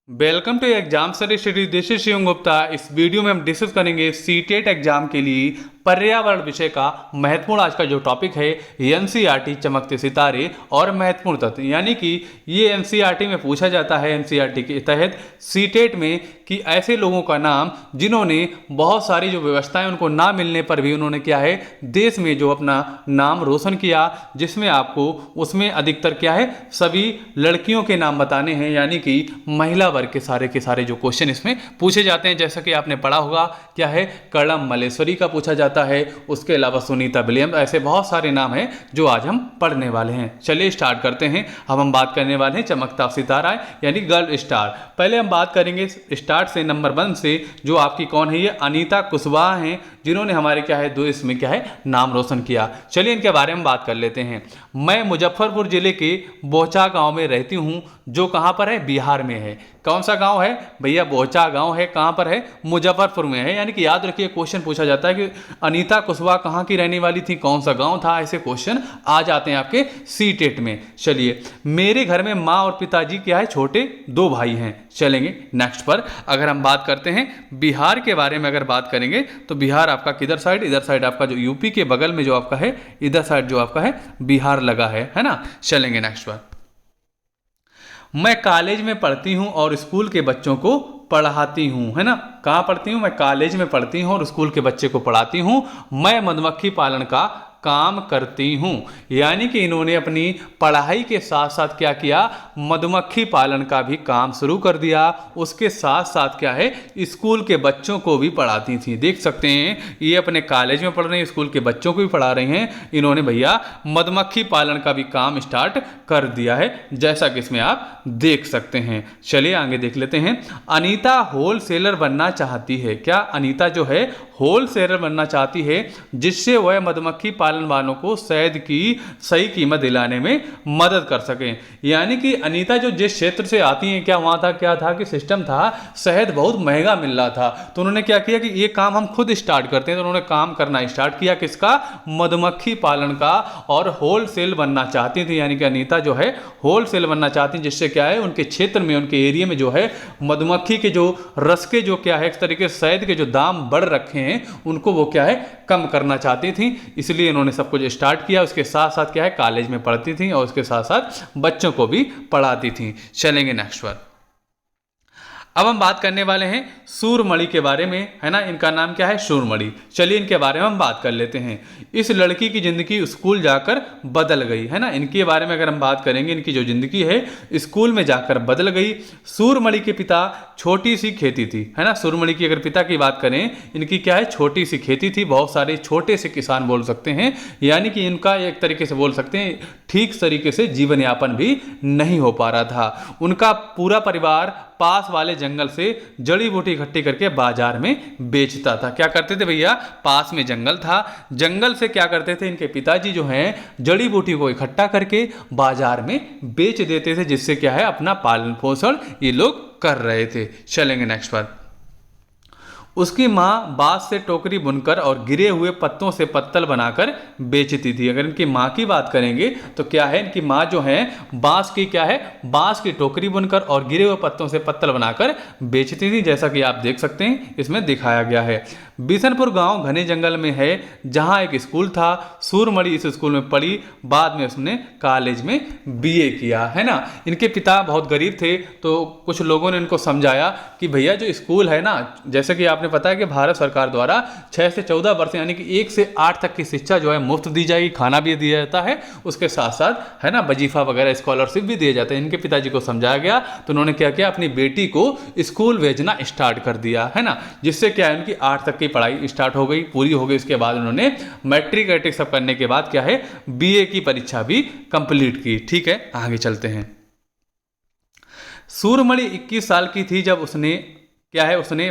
Welcome to exam study. This is Shivam Gupta. इस video में हम डिस्कस करेंगे सीटेट एग्जाम के लिए पर्यावरण विषय का महत्वपूर्ण आज का जो टॉपिक है एनसीईआरटी चमकते सितारे और महत्वपूर्ण तत्व, यानी कि ये एनसीईआरटी में पूछा जाता है एनसीईआरटी के तहत सीटेट में कि ऐसे लोगों का नाम जिन्होंने बहुत सारी जो व्यवस्थाएं उनको ना मिलने पर भी उन्होंने क्या है देश में जो अपना नाम रोशन किया, जिसमें आपको उसमें अधिकतर क्या है सभी लड़कियों के नाम बताने हैं, यानी कि महिला वर्ग के सारे जो क्वेश्चन इसमें पूछे जाते हैं। जैसा कि आपने पढ़ा होगा क्या है कर्णम मल्लेश्वरी का पूछा जाता है, उसके अलावा सुनीता विलियम, ऐसे बहुत सारे नाम हैं जो आज हम पढ़ने वाले हैं। चलिए स्टार्ट करते हैं। अब हम बात करने वाले हैं चमकता सितारा यानी गर्ल स्टार। पहले हम बात करेंगे स्टार्ट से नंबर 1 से, जो आपकी कौन है, ये अनीता कुशवाहा हैं, जिन्होंने हमारे क्या है देश में क्या है नाम रोशन किया। चलिए इनके बारे में बात कर लेते हैं। मैं मुजफ्फरपुर जिले के बोचा गांव में रहती हूं, जो कहां पर है, बिहार में है। कौन सा गांव है भैया, बोचा गांव है। कहां पर है, मुजफ्फरपुर में है। यानी कि याद रखिए क्वेश्चन पूछा जाता है कि अनीता कुशवाहा कहां की रहने वाली थी, कौन सा गांव था, ऐसे क्वेश्चन आ जाते हैं आपके सीटेट में। चलिए, मेरे घर में माँ और पिताजी क्या है छोटे 2 भाई हैं। चलेंगे नेक्स्ट पर। अगर हम बात करते हैं बिहार के बारे में, अगर बात करेंगे तो बिहार आपका किधर साइड, इधर साइड आपका जो यूपी के बगल में जो आपका है, इधर साइड जो आपका है बिहार लगा है ना। चलेंगे नेक्स्ट पर। मैं कॉलेज में पढ़ती हूँ और स्कूल के बच्चों को पढ़ाती हूँ, है ना। कहाँ पढ़ती हूँ, मैं कॉलेज में पढ़ती हूँ और स्कूल के बच्चे को पढ़ाती हूँ। मैं मधुमक्खी पालन का काम करती हूँ, यानी कि इन्होंने अपनी पढ़ाई के साथ साथ क्या किया, मधुमक्खी पालन का भी काम शुरू कर दिया। उसके साथ साथ क्या है स्कूल के बच्चों को भी पढ़ाती थी। देख सकते हैं ये अपने कॉलेज में पढ़ रहे हैं, स्कूल के बच्चों को भी पढ़ा रहे हैं। इन्होंने भैया मधुमक्खी पालन का भी काम स्टार्ट कर दिया है, जैसा कि इसमें आप देख सकते हैं। चलिए आगे देख लेते हैं। अनीता होलसेलर बनना चाहती है। क्या अनीता जो है होलसेलर बनना चाहती है, जिससे वह मधुमक्खी पालन वालों को शहद की सही कीमत दिलाने में मदद कर सकें। यानी कि अनीता जो जिस क्षेत्र से आती हैं, क्या वहां था क्या था कि सिस्टम था शहद बहुत महंगा मिल रहा था, तो उन्होंने क्या किया कि ये काम हम खुद स्टार्ट करते हैं। तो उन्होंने काम करना स्टार्ट किया किसका, मधुमक्खी पालन का, और होलसेल बनना चाहती थी। यानी कि अनीता जो है होलसेल बनना चाहती, जिससे क्या है उनके क्षेत्र में, उनके एरिया में जो है मधुमक्खी के जो रस के जो क्या है एक तरीके से शहद के जो दाम बढ़ रखे हैं उनको वो क्या है कम करना चाहती थी, इसलिए इन्होंने सब कुछ स्टार्ट किया। उसके साथ साथ क्या है कॉलेज में पढ़ती थी और उसके साथ साथ बच्चों को भी पढ़ाती थी। चलेंगे नेक्स्ट पर। अब हम बात करने वाले हैं सूरमणि के बारे में, है ना। इनका नाम क्या है, सूरमणि। चलिए इनके बारे में हम बात कर लेते हैं। इस लड़की की जिंदगी स्कूल जाकर बदल गई, है ना। इनके बारे में अगर हम बात करेंगे, इनकी जो जिंदगी है स्कूल में जाकर बदल गई। सूरमणि के पिता छोटी सी खेती थी, है ना। सूरमणि की अगर पिता की बात करें, इनकी क्या है छोटी सी खेती थी। बहुत सारे छोटे से किसान बोल सकते हैं, यानी कि इनका एक तरीके से बोल सकते हैं ठीक तरीके से जीवन यापन भी नहीं हो पा रहा था। उनका पूरा परिवार पास वाले जंगल से जड़ी बूटी इकट्ठी करके बाजार में बेचता था। क्या करते थे भैया, पास में जंगल था, जंगल से क्या करते थे इनके पिताजी जो हैं जड़ी बूटी को इकट्ठा करके बाजार में बेच देते थे, जिससे क्या है अपना पालन पोषण ये लोग कर रहे थे। चलेंगे नेक्स्ट पर। उसकी माँ बांस से टोकरी बुनकर और गिरे हुए पत्तों से पत्तल बनाकर बेचती थी। अगर इनकी माँ की बात करेंगे तो क्या है, इनकी माँ जो है बांस की क्या है बांस की टोकरी बुनकर और गिरे हुए पत्तों से पत्तल बनाकर बेचती थी, जैसा कि आप देख सकते हैं इसमें दिखाया गया है। बिशनपुर गांव घने जंगल में है, जहां एक स्कूल था। सूरमणि इस स्कूल में पढ़ी, बाद में उसने कॉलेज में बीए किया, है ना। इनके पिता बहुत गरीब थे, तो कुछ लोगों ने इनको समझाया कि भैया जो स्कूल है ना, जैसे कि आपने पता है कि भारत सरकार द्वारा 6 से 14 वर्ष यानी कि 1 से 8 तक की शिक्षा जो है मुफ्त दी जाएगी, खाना भी दिया जाता है, उसके साथ साथ है ना वजीफा वगैरह स्कॉलरशिप भी दिए जाते हैं। इनके पिताजी को समझाया गया, तो उन्होंने क्या किया अपनी बेटी को स्कूल भेजना स्टार्ट कर दिया, है ना। जिससे क्या है उनकी 8 तक की पढ़ाई स्टार्ट हो गई, पूरी हो गई। इसके बाद उन्होंने मैट्रिक वैट्रिक सब करने के बाद क्या है बीए की परीक्षा भी कंप्लीट की। ठीक है, आगे चलते हैं। सूरमणि 21 साल की थी जब उसने क्या है उसने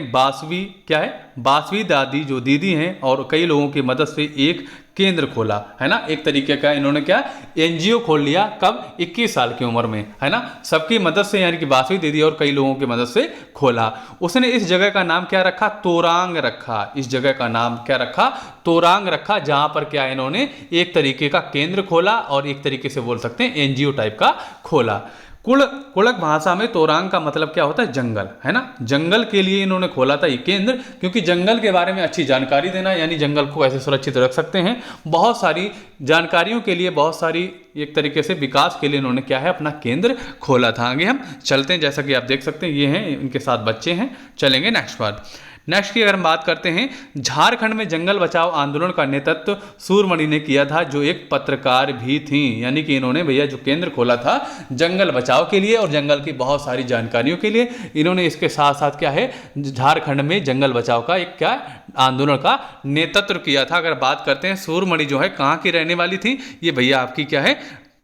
बासवी दादी जो दीदी हैं और कई लोगों की मदद से एक केंद्र खोला, है ना। एक तरीके का इन्होंने क्या एनजीओ खोल लिया, कब 21 साल की उम्र में, है ना। सबकी मदद से यानी कि बासवी दीदी और कई लोगों की मदद से खोला। उसने इस जगह का नाम क्या रखा, तोरांग रखा। इस जगह का नाम क्या रखा, तोरांग रखा, जहां पर क्या इन्होंने एक तरीके का केंद्र खोला और एक तरीके से बोल सकते हैं एनजीओ टाइप का खोला। कुड़क भाषा में तोरांग का मतलब क्या होता है, जंगल, है ना। जंगल के लिए इन्होंने खोला था ये केंद्र, क्योंकि जंगल के बारे में अच्छी जानकारी देना, यानी जंगल को कैसे सुरक्षित रख सकते हैं, बहुत सारी जानकारियों के लिए, बहुत सारी एक तरीके से विकास के लिए इन्होंने क्या है अपना केंद्र खोला था। आगे हम चलते हैं, जैसा कि आप देख सकते हैं ये हैं, इनके साथ बच्चे हैं। चलेंगे नेक्स्ट बात। नेक्स्ट की अगर हम बात करते हैं, झारखंड में जंगल बचाओ आंदोलन का नेतृत्व सूरमणि ने किया था, जो एक पत्रकार भी थी। यानी कि इन्होंने भैया जो केंद्र खोला था जंगल बचाओ के लिए और जंगल की बहुत सारी जानकारियों के लिए, इन्होंने इसके साथ साथ क्या है झारखंड में जंगल बचाओ का एक क्या आंदोलन का नेतृत्व किया था। अगर बात करते हैं सूरमणि जो है कहाँ की रहने वाली थी, ये भैया आपकी क्या है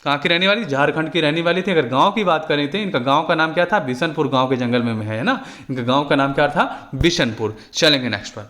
कहाँ की रहने वाली, झारखंड की रहने वाली थी। अगर गांव की बात करें तो इनका गांव का नाम क्या था, बिशनपुर गांव के जंगल में है ना, इनका गांव का नाम क्या था, बिशनपुर। चलेंगे नेक्स्ट पर।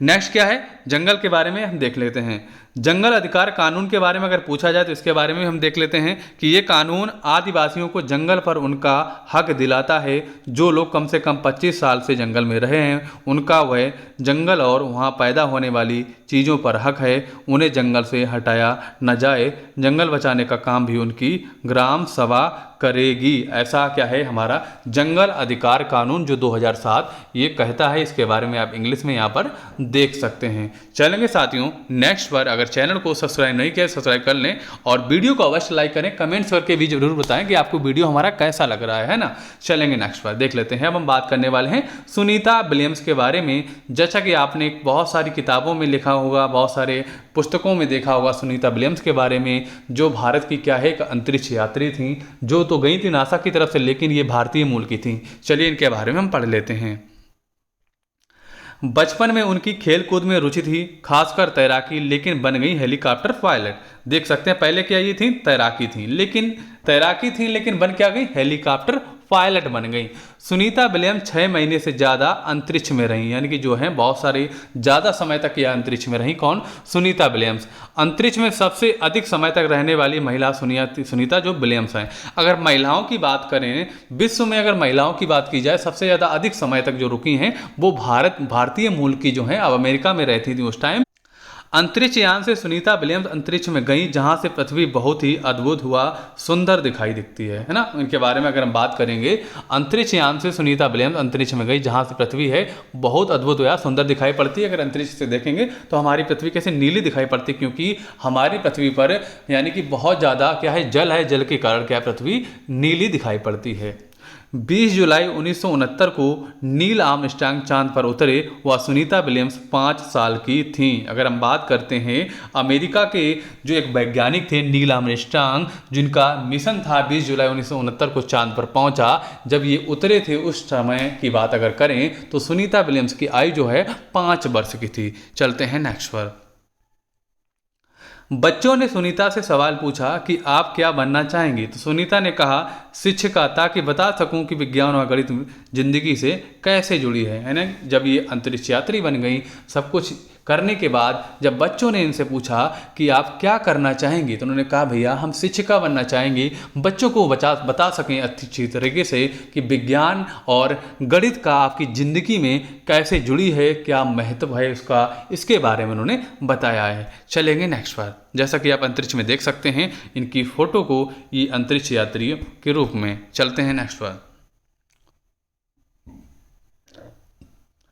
नेक्स्ट क्या है, जंगल के बारे में हम देख लेते हैं। जंगल अधिकार कानून के बारे में अगर पूछा जाए तो इसके बारे में हम देख लेते हैं कि ये कानून आदिवासियों को जंगल पर उनका हक दिलाता है। जो लोग कम से कम 25 साल से जंगल में रहे हैं उनका वह जंगल और वहाँ पैदा होने वाली चीज़ों पर हक है, उन्हें जंगल से हटाया न जाए। जंगल बचाने का काम भी उनकी ग्राम सभा करेगी। ऐसा क्या है हमारा जंगल अधिकार कानून जो 2007 ये कहता है। इसके बारे में आप इंग्लिश में यहाँ पर देख सकते हैं। चलेंगे साथियों नेक्स्ट पर। अगर चैनल को सब्सक्राइब नहीं किया सब्सक्राइब कर लें और वीडियो को अवश्य लाइक करें, कमेंट्स करके भी जरूर बताएं कि आपको वीडियो हमारा कैसा लग रहा है ना। चलेंगे नेक्स्ट पर देख लेते हैं। अब हम बात करने वाले हैं सुनीता विलियम्स के बारे में। जैसा कि आपने बहुत सारी किताबों में लिखा होगा, बहुत सारे पुस्तकों में देखा होगा सुनीता विलियम्स के बारे में, जो भारत की क्या है एक अंतरिक्ष यात्री थी, जो तो गई थी नासा की तरफ से, लेकिन ये भारतीय मूल की थी। चलिए इनके बारे में हम पढ़ लेते हैं। बचपन में उनकी खेलकूद में रुचि थी, खासकर तैराकी, लेकिन बन गई हेलीकॉप्टर पायलट। देख सकते हैं पहले क्या ये थी, तैराकी थी, लेकिन बन क्या गई, हेलीकॉप्टर पायलट बन गई। सुनीता विलियम्स 6 महीने से ज़्यादा अंतरिक्ष में रही, यानी कि जो है बहुत सारे ज़्यादा समय तक यह अंतरिक्ष में रही। कौन, सुनीता विलियम्स। अंतरिक्ष में सबसे अधिक समय तक रहने वाली महिला सुनीता जो विलियम्स हैं। अगर महिलाओं की बात करें, विश्व में अगर महिलाओं की बात की जाए, सबसे ज़्यादा अधिक समय तक जो रुकी हैं वो भारतीय मूल की जो है, अब अमेरिका में रहती थी उस टाइम। अंतरिक्ष यान से सुनीता विलियम्स अंतरिक्ष में गई, जहां से पृथ्वी बहुत ही अद्भुत हुआ सुंदर दिखाई दिखती है ना। इनके बारे में अगर हम बात करेंगे, अंतरिक्ष यान से सुनीता विलियम्स अंतरिक्ष में गई, जहां से पृथ्वी है बहुत अद्भुत हुआ सुंदर दिखाई पड़ती है। अगर अंतरिक्ष से देखेंगे तो हमारी पृथ्वी कैसे नीली दिखाई पड़ती है, क्योंकि हमारी पृथ्वी पर यानी कि बहुत ज़्यादा क्या है, जल के कारण क्या पृथ्वी नीली दिखाई पड़ती है। 20 जुलाई 1969 को नील आर्मस्ट्रांग चांद पर उतरे। वह सुनीता विलियम्स 5 साल की थीं। अगर हम बात करते हैं अमेरिका के जो एक वैज्ञानिक थे नील आर्मस्ट्रांग, जिनका मिशन था 20 जुलाई 1969 को चांद पर पहुंचा, जब ये उतरे थे उस समय की बात अगर करें तो सुनीता विलियम्स की आयु जो है 5 वर्ष की थी। चलते हैं नेक्स्ट पर। बच्चों ने सुनीता से सवाल पूछा कि आप क्या बनना चाहेंगी, तो सुनीता ने कहा शिक्षिका, ताकि बता सकूं कि विज्ञान और गणित जिंदगी से कैसे जुड़ी है ना। जब ये अंतरिक्ष यात्री बन गई, सब कुछ करने के बाद जब बच्चों ने इनसे पूछा कि आप क्या करना चाहेंगी, तो उन्होंने कहा भैया हम शिक्षिका बनना चाहेंगी, बच्चों को बता सकें अच्छी तरीके से कि विज्ञान और गणित का आपकी ज़िंदगी में कैसे जुड़ी है, क्या महत्व है उसका, इसके बारे में उन्होंने बताया है। चलेंगे नेक्स्ट बार। जैसा कि आप अंतरिक्ष में देख सकते हैं इनकी फोटो को, ये अंतरिक्ष यात्रियों के रूप में। चलते हैं नेक्स्ट बार।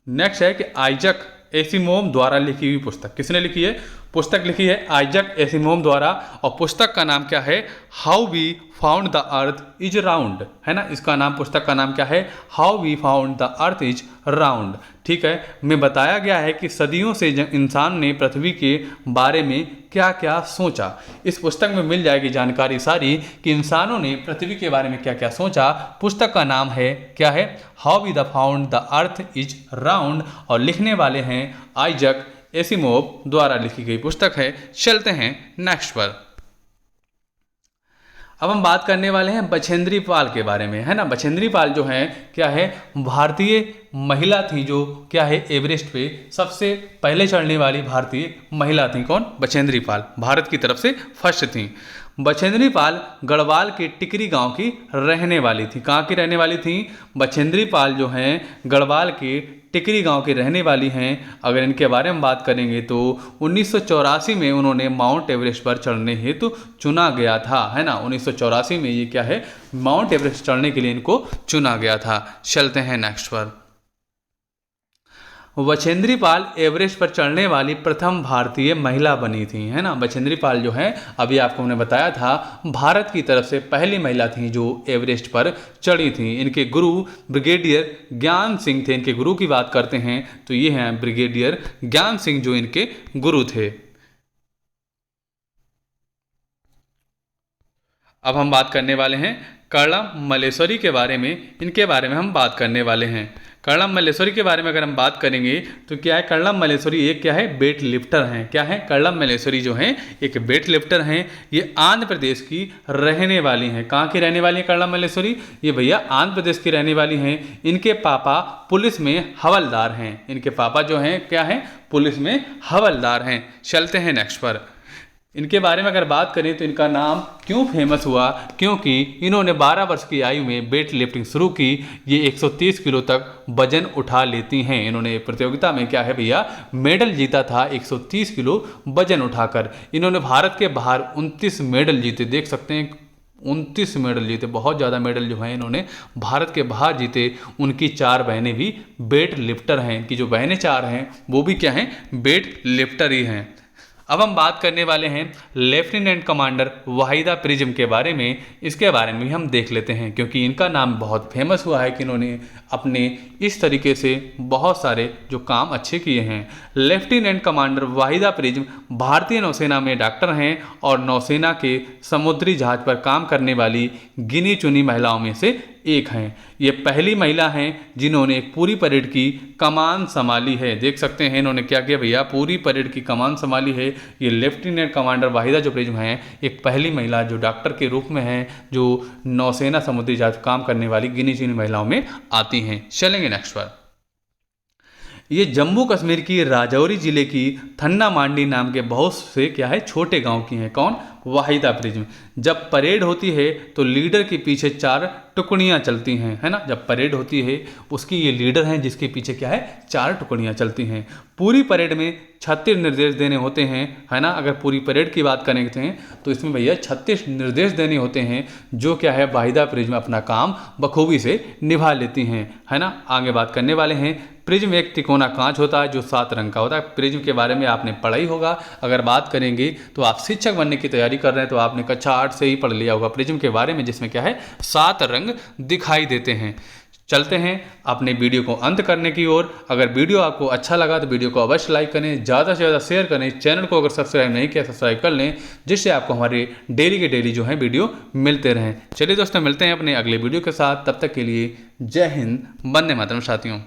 नेक्स्ट है कि आइजक एसिमोव द्वारा लिखी हुई पुस्तक। किसने लिखी है, पुस्तक लिखी है आइजक एसिमोव द्वारा, और पुस्तक का नाम क्या है, how we found the earth is round, है ना। इसका नाम, पुस्तक का नाम क्या है, how we found the earth is round. ठीक है, में बताया गया है कि सदियों से इंसान ने पृथ्वी के बारे में क्या क्या सोचा। इस पुस्तक में मिल जाएगी जानकारी सारी कि इंसानों ने पृथ्वी के बारे में क्या क्या सोचा। पुस्तक का नाम है क्या है, how we the found the earth is round, और लिखने वाले हैं आइजक एसिमोव द्वारा लिखी गई पुस्तक है। चलते हैं नेक्स्ट पर। अब हम बात करने वाले हैं बछेंद्री पाल के बारे में, है ना। बछेंद्री पाल जो है क्या है, भारतीय महिला थी जो क्या है एवरेस्ट पे सबसे पहले चढ़ने वाली भारतीय महिला थी। कौन, बछेंद्री पाल, भारत की तरफ से फर्स्ट थी। बछेंद्री पाल गढ़वाल के टिकरी गांव की रहने वाली थी। कहाँ की रहने वाली थी? बछेंद्री पाल जो हैं गढ़वाल के टिकरी गांव की रहने वाली हैं। अगर इनके बारे में बात करेंगे तो 1984 में उन्होंने माउंट एवरेस्ट पर चढ़ने हेतु चुना गया था, है ना। 1984 में ये क्या है, माउंट एवरेस्ट चढ़ने के लिए इनको चुना गया था। चलते हैं नेक्स्ट पर। बछेंद्री पाल एवरेस्ट पर चढ़ने वाली प्रथम भारतीय महिला बनी थी, है ना। बछेंद्री पाल जो है, अभी आपको हमने बताया था, भारत की तरफ से पहली महिला थी जो एवरेस्ट पर चढ़ी थी। इनके गुरु ब्रिगेडियर ज्ञान सिंह थे। इनके गुरु की बात करते हैं तो ये हैं ब्रिगेडियर ज्ञान सिंह जो इनके गुरु थे। अब हम बात करने वाले हैं कर्णम मल्लेश्वरी के बारे में। इनके बारे में हम बात करने वाले हैं। कर्णम मल्लेश्वरी के बारे में अगर हम बात करेंगे तो क्या है, कर्णम मल्लेश्वरी एक क्या है, वेट लिफ्टर हैं। क्या है, कर्णम मल्लेश्वरी जो हैं एक वेट लिफ्टर हैं। ये आंध्र प्रदेश की रहने वाली हैं। कहाँ की रहने वाली है कर्णम मल्लेश्वरी? ये भैया आंध्र प्रदेश की रहने वाली हैं। इनके पापा पुलिस में हवलदार हैं। इनके पापा जो हैं क्या हैं, पुलिस में हवलदार हैं। चलते हैं नेक्स्ट पर। इनके बारे में अगर बात करें तो इनका नाम क्यों फेमस हुआ, क्योंकि इन्होंने 12 वर्ष की आयु में वेट लिफ्टिंग शुरू की। ये 130 किलो तक वजन उठा लेती हैं। इन्होंने प्रतियोगिता में क्या है भैया, मेडल जीता था 130 किलो वजन उठाकर। इन्होंने भारत के बाहर 29 मेडल जीते, देख सकते हैं 29 मेडल जीते, बहुत ज़्यादा मेडल जो हैं इन्होंने भारत के बाहर जीते। उनकी 4 बहनें भी वेट लिफ्टर हैं। इनकी जो बहनें 4 हैं वो भी क्या हैं, वेट लिफ्टर ही हैं। अब हम बात करने वाले हैं लेफ्टिनेंट कमांडर वाहिदा प्रिज्म के बारे में। इसके बारे में भी हम देख लेते हैं, क्योंकि इनका नाम बहुत फेमस हुआ है कि इन्होंने अपने इस तरीके से बहुत सारे जो काम अच्छे किए हैं। लेफ्टिनेंट कमांडर वाहिदा प्रिज्म भारतीय नौसेना में डॉक्टर हैं और नौसेना के समुद्री जहाज पर काम करने वाली गिनी चुनी महिलाओं में से एक हैं। ये पहली महिला हैं जिन्होंने एक पूरी परेड की कमान संभाली है। देख सकते हैं इन्होंने क्या किया भैया, पूरी परेड की कमान संभाली है। ये लेफ्टिनेंट कमांडर वाहिदा जो प्रिज्म हैं एक पहली महिला जो डॉक्टर के रूप में हैं, जो नौसेना समुद्री जहाज काम करने वाली गिनी चुनी महिलाओं में आती हैं। चलेंगे नेक्स्ट पर। ये जम्मू कश्मीर की राजौरी जिले की थन्ना मांडी नाम के बहुत से क्या है, छोटे गांव की हैं। कौन? वाहिदा प्रिज्म। जब परेड होती है तो लीडर के पीछे 4 टुकड़ियां चलती हैं, है ना। जब परेड होती है उसकी ये लीडर हैं जिसके पीछे क्या है, 4 टुकड़ियां चलती हैं। पूरी परेड में 36 निर्देश देने होते हैं, है ना। अगर पूरी परेड की बात करते हैं तो इसमें भैया 36 निर्देश देने होते हैं, जो क्या है वाहिदा प्रिज्म अपना काम बखूबी से निभा लेती हैं, है ना। आगे बात करने वाले हैं। प्रिज्म एक तिकोना कांच होता है जो 7 रंग का होता है। प्रिज्म के बारे में आपने पढ़ा ही होगा। अगर बात करेंगे तो आप शिक्षक बनने की तैयारी कर रहे हैं तो आपने कक्षा 8 से ही पढ़ लिया होगा प्रिज्म के बारे में, जिसमें क्या है 7 रंग दिखाई देते हैं। चलते हैं अपने वीडियो को अंत करने की ओर। अगर वीडियो आपको अच्छा लगा तो वीडियो को अवश्य लाइक करें, ज़्यादा से ज़्यादा शेयर करें। चैनल को अगर सब्सक्राइब नहीं किया सब्सक्राइब कर लें, जिससे आपको हमारे डेली के डेली जो है वीडियो मिलते रहें। चलिए दोस्तों, मिलते हैं अपने अगले वीडियो के साथ। तब तक के लिए जय हिंद, वंदे मातरम साथियों।